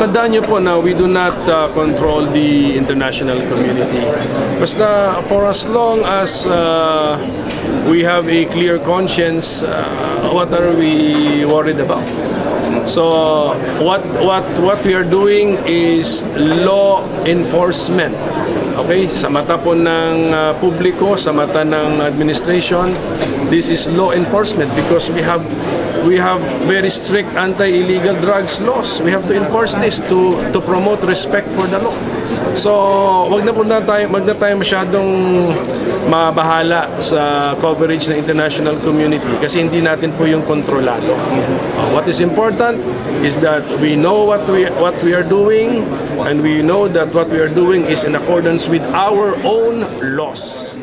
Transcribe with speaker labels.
Speaker 1: tandaan niyo po na we do not control the international community. Basta for as long as we have a clear conscience, what are we worried about? So what we are doing is law enforcement. Okay, sa mata po ng publiko, sa mata ng administration, this is law enforcement because we have very strict anti-illegal drugs laws. We have to enforce this to promote respect for the law. So, wag na tayo masyadong mabahala sa coverage ng international community kasi hindi natin po yung kontrolado. What is important is that we know what we are doing, and we know that what we are doing is in accordance with our own laws.